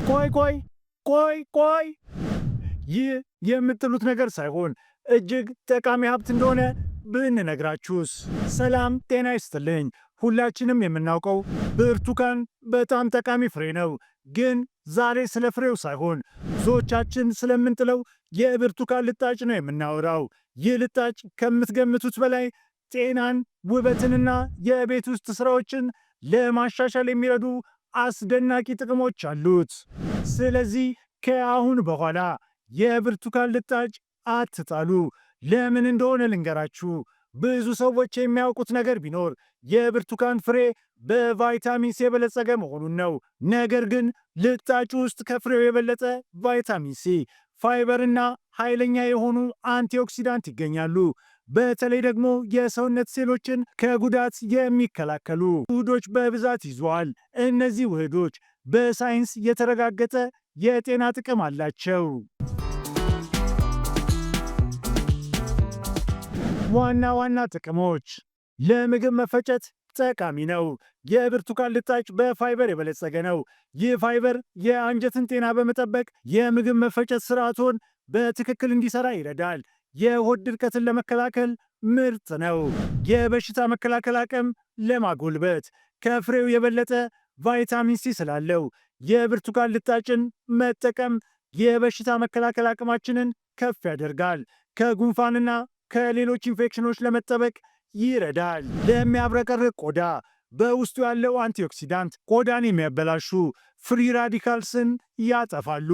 ቆይ ይህ የምትሉት ነገር ሳይሆን እጅግ ጠቃሚ ሀብት እንደሆነ ብንነግራችሁስ? ሰላም ጤና ይስጥልኝ። ሁላችንም የምናውቀው ብርቱካን በጣም ጠቃሚ ፍሬ ነው። ግን ዛሬ ስለ ፍሬው ሳይሆን ብዙዎቻችን ስለምንጥለው የብርቱካን ልጣጭ ነው የምናወራው። ይህ ልጣጭ ከምትገምቱት በላይ ጤናን፣ ውበትንና የቤት ውስጥ ስራዎችን ለማሻሻል የሚረዱ አስደናቂ ጥቅሞች አሉት። ስለዚህ ከአሁን በኋላ የብርቱካን ልጣጭ አትጣሉ። ለምን እንደሆነ ልንገራችሁ። ብዙ ሰዎች የሚያውቁት ነገር ቢኖር የብርቱካን ፍሬ በቫይታሚን ሲ የበለጸገ መሆኑን ነው። ነገር ግን ልጣጩ ውስጥ ከፍሬው የበለጠ ቫይታሚን ሲ፣ ፋይበርና ኃይለኛ የሆኑ አንቲኦክሲዳንት ይገኛሉ። በተለይ ደግሞ የሰውነት ሴሎችን ከጉዳት የሚከላከሉ ውህዶች በብዛት ይዘዋል። እነዚህ ውህዶች በሳይንስ የተረጋገጠ የጤና ጥቅም አላቸው። ዋና ዋና ጥቅሞች: ለምግብ መፈጨት ጠቃሚ ነው። የብርቱካን ልጣጭ በፋይበር የበለጸገ ነው። ይህ ፋይበር የአንጀትን ጤና በመጠበቅ የምግብ መፈጨት ስርዓቶን በትክክል እንዲሰራ ይረዳል። የሆድ ድርቀትን ለመከላከል ምርጥ ነው። የበሽታ መከላከል አቅም ለማጎልበት ከፍሬው የበለጠ ቫይታሚን ሲ ስላለው የብርቱካን ልጣጭን መጠቀም የበሽታ መከላከል አቅማችንን ከፍ ያደርጋል። ከጉንፋንና ከሌሎች ኢንፌክሽኖች ለመጠበቅ ይረዳል። ለሚያብረቀርቅ ቆዳ በውስጡ ያለው አንቲኦክሲዳንት ቆዳን የሚያበላሹ ፍሪ ራዲካልስን ያጠፋሉ።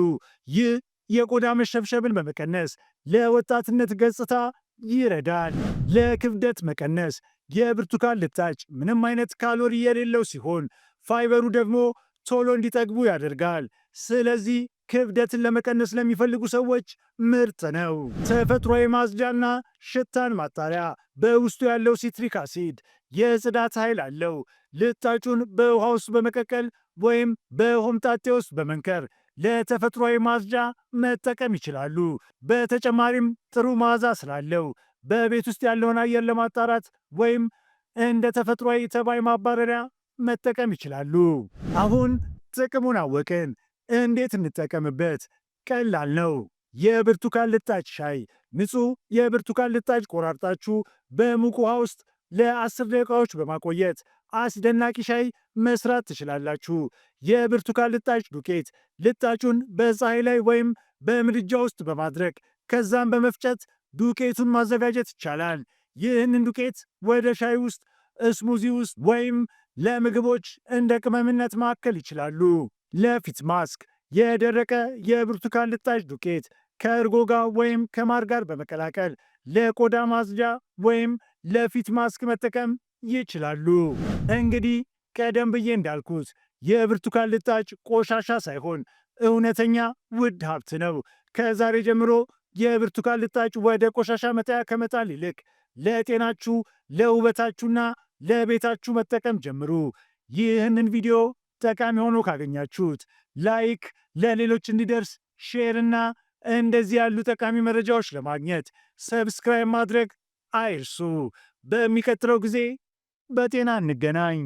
ይህ የቆዳ መሸብሸብን በመቀነስ ለወጣትነት ገጽታ ይረዳል። ለክብደት መቀነስ የብርቱካን ልጣጭ ምንም አይነት ካሎሪ የሌለው ሲሆን ፋይበሩ ደግሞ ቶሎ እንዲጠግቡ ያደርጋል። ስለዚህ ክብደትን ለመቀነስ ለሚፈልጉ ሰዎች ምርጥ ነው። ተፈጥሯዊ ማጽጃና ሽታን ማጣሪያ በውስጡ ያለው ሲትሪክ አሲድ የጽዳት ኃይል አለው። ልጣጩን በውሃ ውስጥ በመቀቀል ወይም በሆምጣጤ ውስጥ በመንከር ለተፈጥሯዊ ማጽጃ መጠቀም ይችላሉ። በተጨማሪም ጥሩ መዓዛ ስላለው በቤት ውስጥ ያለውን አየር ለማጣራት ወይም እንደ ተፈጥሯዊ ተባይ ማባረሪያ መጠቀም ይችላሉ። አሁን ጥቅሙን አወቅን። እንዴት እንጠቀምበት? ቀላል ነው። የብርቱካን ልጣጭ ሻይ። ንጹህ የብርቱካን ልጣጭ ቆራርጣችሁ በሙቅ ውሃ ውስጥ ለ10 ደቂቃዎች በማቆየት አስደናቂ ሻይ መስራት ትችላላችሁ። የብርቱካን ልጣጭ ዱቄት። ልጣጩን በፀሐይ ላይ ወይም በምድጃ ውስጥ በማድረግ ከዛም በመፍጨት ዱቄቱን ማዘጋጀት ይቻላል። ይህንን ዱቄት ወደ ሻይ ውስጥ፣ እስሙዚ ውስጥ ወይም ለምግቦች እንደ ቅመምነት ማዕከል ይችላሉ። ለፊት ማስክ። የደረቀ የብርቱካን ልጣጭ ዱቄት ከእርጎ ጋር ወይም ከማር ጋር በመቀላቀል ለቆዳ ማጽጃ ወይም ለፊት ማስክ መጠቀም ይችላሉ። እንግዲህ ቀደም ብዬ እንዳልኩት የብርቱካን ልጣጭ ቆሻሻ ሳይሆን እውነተኛ ውድ ሀብት ነው። ከዛሬ ጀምሮ የብርቱካን ልጣጭ ወደ ቆሻሻ መጣያ ከመጣል ይልቅ ለጤናችሁ፣ ለውበታችሁና ለቤታችሁ መጠቀም ጀምሩ። ይህንን ቪዲዮ ጠቃሚ ሆኖ ካገኛችሁት ላይክ፣ ለሌሎች እንዲደርስ ሼር እና እንደዚህ ያሉ ጠቃሚ መረጃዎች ለማግኘት ሰብስክራይብ ማድረግ አይርሱ። በሚቀጥለው ጊዜ በጤና እንገናኝ።